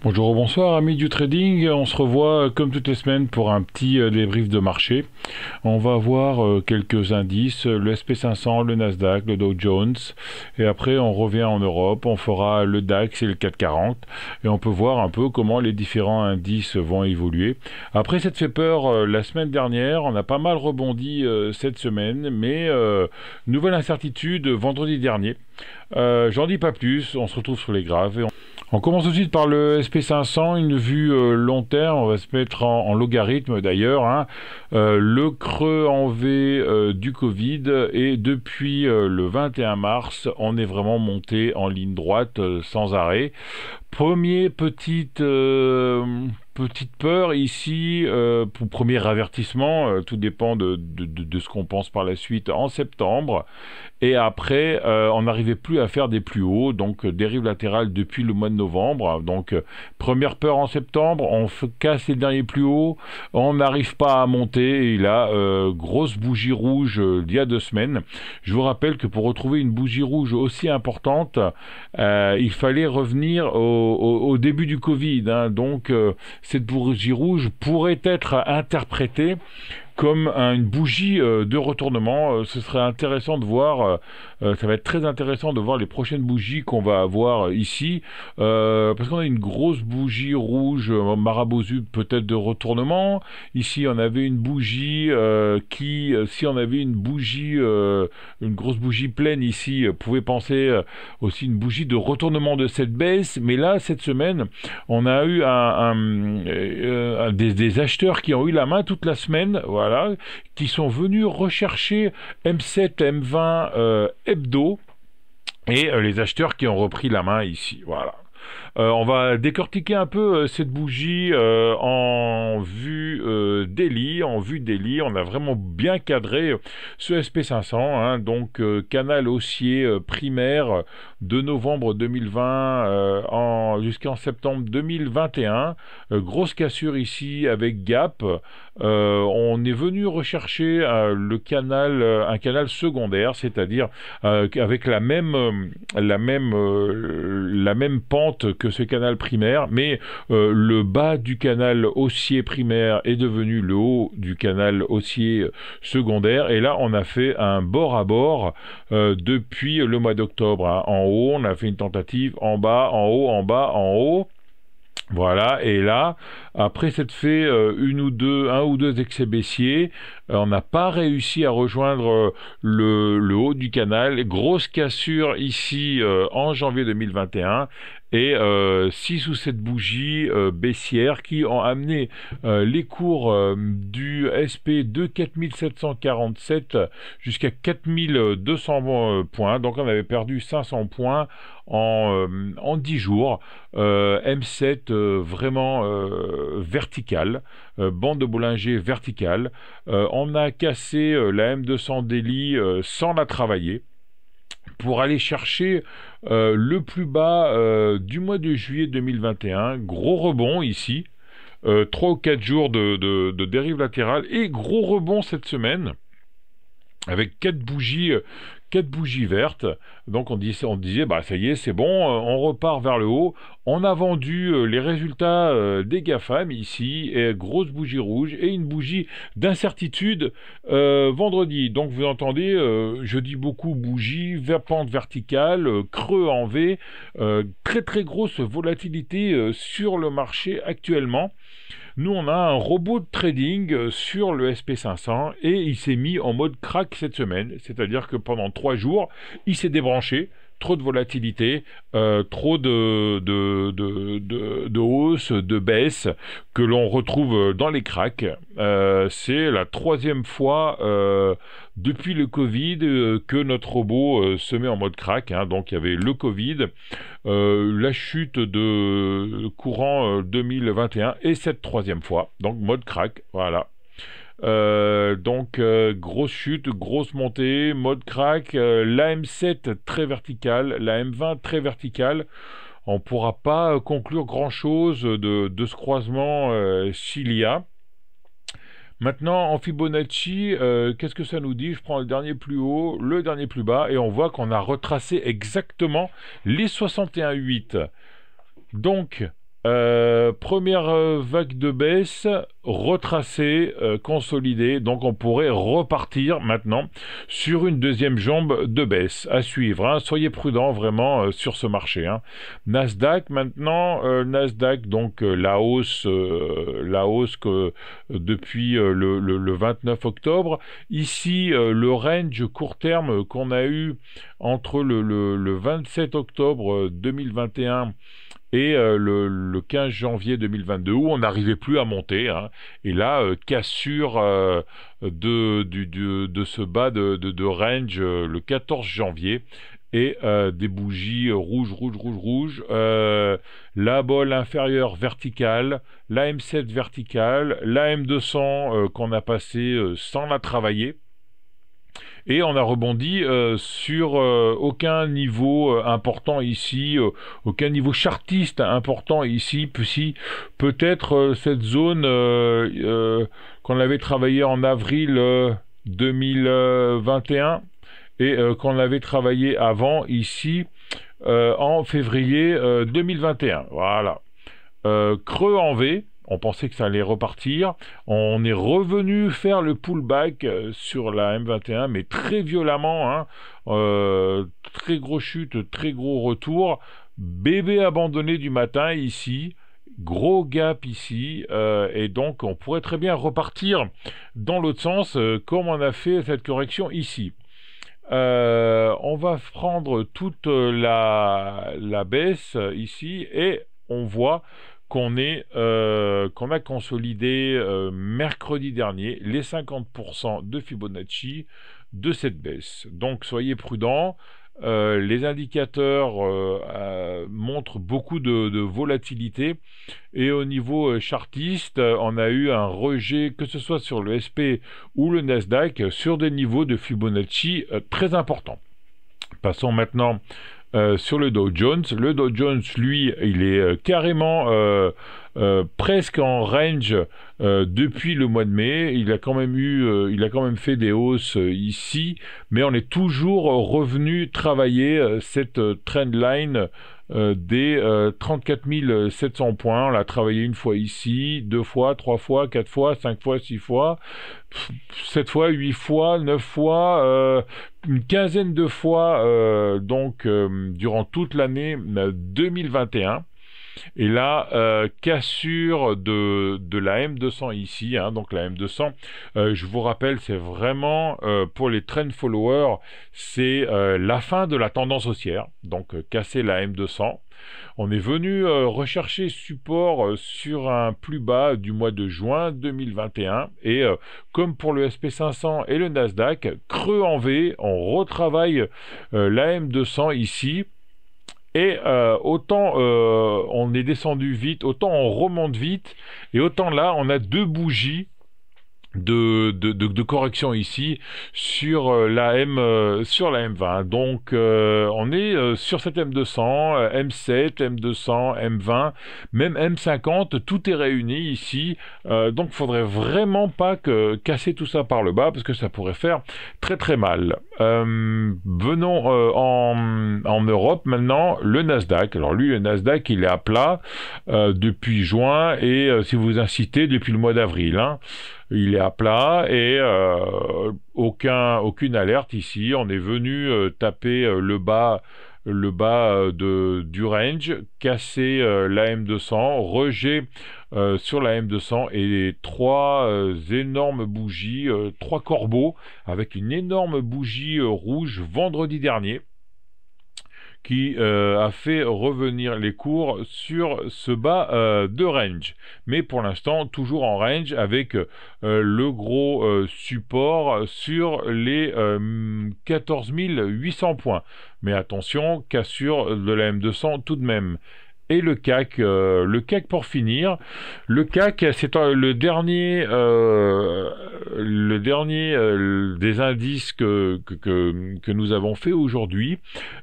Bonjour, bonsoir amis du trading, on se revoit comme toutes les semaines pour un petit débrief de marché. On va voir quelques indices, le SP500, le Nasdaq, le Dow Jones, et après on revient en Europe, on fera le DAX et le CAC 40, et on peut voir un peu comment les différents indices vont évoluer. Après, ça te fait peur la semaine dernière, on a pas mal rebondi cette semaine, mais nouvelle incertitude vendredi dernier. J'en dis pas plus, on se retrouve sur les graphes. On commence tout de suite par le SP500, une vue long terme, on va se mettre en logarithme d'ailleurs, hein. Le creux en V du Covid, et depuis le 21 mars, on est vraiment monté en ligne droite sans arrêt. Petite peur ici, pour premier avertissement, tout dépend de ce qu'on pense par la suite en septembre. Et après, on n'arrivait plus à faire des plus hauts, donc dérive latérale depuis le mois de novembre. Donc première peur en septembre, on casse les derniers plus hauts, on n'arrive pas à monter. Et là, grosse bougie rouge d'il y a 2 semaines. Je vous rappelle que pour retrouver une bougie rouge aussi importante, il fallait revenir au début du Covid, hein. Donc cette bougie rouge pourrait être interprétée comme une bougie de retournement. Ce serait intéressant de voir, ça va être très intéressant de voir les prochaines bougies qu'on va avoir ici, parce qu'on a une grosse bougie rouge marabout peut-être de retournement. Ici on avait une bougie si on avait une grosse bougie pleine ici, pouvait penser aussi une bougie de retournement de cette baisse. Mais là, cette semaine, on a eu des acheteurs qui ont eu la main toute la semaine, voilà, qui sont venus rechercher M7, M20 hebdo, et les acheteurs qui ont repris la main ici, voilà. On va décortiquer un peu cette bougie en vue daily. En vue daily, on a vraiment bien cadré ce SP500, hein. Donc canal haussier primaire de novembre 2020 jusqu'en septembre 2021. Grosse cassure ici avec gap. On est venu rechercher un canal secondaire, c'est-à-dire avec la même pente que ce canal primaire, mais le bas du canal haussier primaire est devenu le haut du canal haussier secondaire. Et là, on a fait un bord à bord depuis le mois d'octobre, hein. En haut, on a fait une tentative, en bas, en haut, en bas, en haut. Voilà, et là, après s'être fait un ou deux excès baissiers, on n'a pas réussi à rejoindre le haut du canal. Grosse cassure ici en janvier 2021, et 6 ou 7 bougies baissières qui ont amené les cours du SP de 4747 jusqu'à 4200 points. Donc on avait perdu 500 points en 10 jours. M7 vraiment verticale, bande de Bollinger verticale. On a cassé la M200 daily sans la travailler, pour aller chercher le plus bas du mois de juillet 2021. Gros rebond ici, 3 ou 4 jours de dérive latérale, et gros rebond cette semaine avec 4 bougies vertes. Donc on disait, bah ça y est, c'est bon, on repart vers le haut. On a vendu les résultats des GAFAM ici, et grosse bougie rouge et une bougie d'incertitude vendredi. Donc vous entendez, je dis beaucoup bougie, pente verticale, creux en V, très très grosse volatilité sur le marché actuellement. Nous, on a un robot de trading sur le SP500, et il s'est mis en mode crack cette semaine. C'est-à-dire que pendant 3 jours, il s'est débranché. Trop de volatilité, trop de hausse, de baisse que l'on retrouve dans les cracks. C'est la 3e fois depuis le Covid que notre robot se met en mode crack, hein. Donc il y avait le Covid, la chute de courant 2021, et cette 3e fois, donc mode crack, voilà. Grosse chute, grosse montée, mode crack, la M7 très verticale, la M20 très verticale. On ne pourra pas conclure grand-chose de ce croisement s'il y a. Maintenant, en Fibonacci, qu'est-ce que ça nous dit? Je prends le dernier plus haut, le dernier plus bas, et on voit qu'on a retracé exactement les 61,8. Donc, Première vague de baisse, retracée, consolidée, donc on pourrait repartir maintenant sur une deuxième jambe de baisse à suivre, hein. Soyez prudents vraiment sur ce marché, hein. Nasdaq maintenant, Nasdaq donc la hausse que depuis le 29 octobre. Ici le range court terme qu'on a eu entre le 27 octobre 2021 et le 15 janvier 2022 où on n'arrivait plus à monter, hein. Et là, cassure de ce bas de range le 14 janvier et des bougies rouges, rouges, rouges, rouges, la bolle inférieure verticale, la M7 verticale, la M200 qu'on a passée sans la travailler. Et on a rebondi sur aucun niveau important ici, aucun niveau chartiste important ici, si peut-être cette zone qu'on avait travaillée en avril 2021 et qu'on avait travaillé avant ici en février 2021. Voilà. Creux en V. On pensait que ça allait repartir. On est revenu faire le pullback sur la M21, mais très violemment, hein. Très gros chute, très gros retour. Bébé abandonné du matin ici. Gros gap ici. Et donc, on pourrait très bien repartir dans l'autre sens, comme on a fait cette correction ici. On va prendre toute la baisse ici et on voit qu'on a consolidé mercredi dernier les 50% de Fibonacci de cette baisse. Donc soyez prudents. Les indicateurs montrent beaucoup de volatilité et au niveau chartiste, on a eu un rejet, que ce soit sur le SP ou le Nasdaq, sur des niveaux de Fibonacci très importants. Passons maintenant sur le Dow Jones. Le Dow Jones, lui, il est carrément presque en range depuis le mois de mai. Il a quand même fait des hausses ici, mais on est toujours revenu travailler cette trendline des 34 700 points. On l'a travaillé une fois ici, 2 fois, 3 fois, 4 fois, 5 fois, 6 fois, 7 fois, 8 fois, 9 fois, une quinzaine de fois durant toute l'année 2021. Et là, cassure de la M200 ici, hein, donc la M200, je vous rappelle, c'est vraiment, pour les trend followers, c'est la fin de la tendance haussière, donc casser la M200. On est venu rechercher support sur un plus bas du mois de juin 2021 et comme pour le SP500 et le Nasdaq, creux en V, on retravaille la M200 ici. Et autant on est descendu vite, autant on remonte vite, et autant là on a deux bougies de correction ici sur la M20. Donc on est sur cette M200, M7, M200, M20, même M50, tout est réuni ici. Donc faudrait vraiment pas casser tout ça par le bas parce que ça pourrait faire très très mal. Venons en Europe maintenant, le Nasdaq. Alors lui, le Nasdaq, il est à plat depuis juin et si vous incitez depuis le mois d'avril, hein. Il est à plat et aucune alerte ici. On est venu taper le bas du range, casser la M200, rejet sur la M200 et trois énormes bougies, trois corbeaux avec une énorme bougie rouge vendredi dernier, qui a fait revenir les cours sur ce bas de range. Mais pour l'instant, toujours en range avec le gros support sur les 14 800 points. Mais attention, cassure de la M200 tout de même. Et le CAC pour finir. Le CAC, c'est le dernier des indices que nous avons fait aujourd'hui.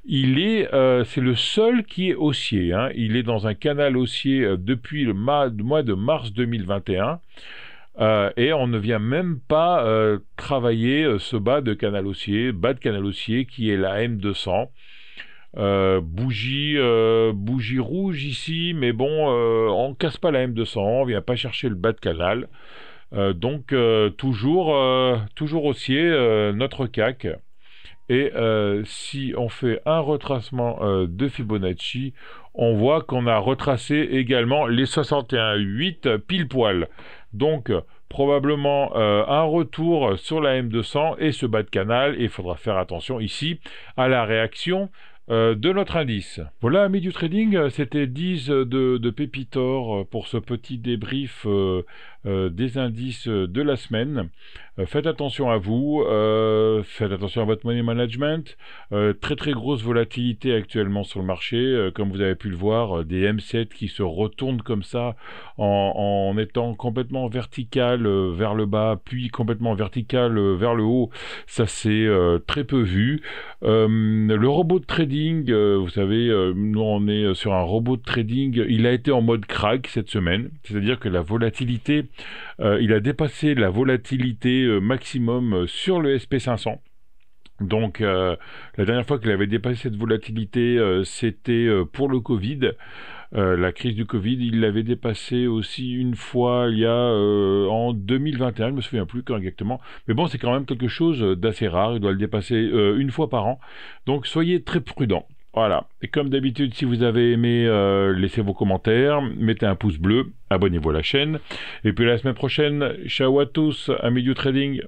C'est le seul qui est haussier, hein. Il est dans un canal haussier depuis le mois de mars 2021. Et on ne vient même pas travailler ce bas de canal haussier qui est la M200. Bougie rouge ici, mais bon, on casse pas la M200, on vient pas chercher le bas de canal. Donc toujours haussier notre CAC. Et si on fait un retracement de Fibonacci, on voit qu'on a retracé également les 61,8 pile poil. Donc probablement un retour sur la M200 et ce bas de canal. Et il faudra faire attention ici à la réaction de notre indice. Voilà, amis du trading, c'était 10 de Pépitor pour ce petit débrief des indices de la semaine. Faites attention à vous, faites attention à votre money management. Très très grosse volatilité actuellement sur le marché, comme vous avez pu le voir, des M7 qui se retournent comme ça en étant complètement vertical vers le bas, puis complètement vertical vers le haut. Ça c'est très peu vu. Le robot de trading, vous savez, nous on est sur un robot de trading, il a été en mode crack cette semaine, c'est-à-dire que la volatilité, il a dépassé la volatilité maximum sur le SP500. Donc la dernière fois qu'il avait dépassé cette volatilité, c'était pour le Covid. La crise du Covid, il l'avait dépassé aussi une fois il y a en 2021, je me souviens plus quand exactement. Mais bon, c'est quand même quelque chose d'assez rare, il doit le dépasser une fois par an. Donc soyez très prudents. Voilà. Et comme d'habitude, si vous avez aimé, laissez vos commentaires, mettez un pouce bleu, abonnez-vous à la chaîne. Et puis la semaine prochaine, ciao à tous, amis du trading.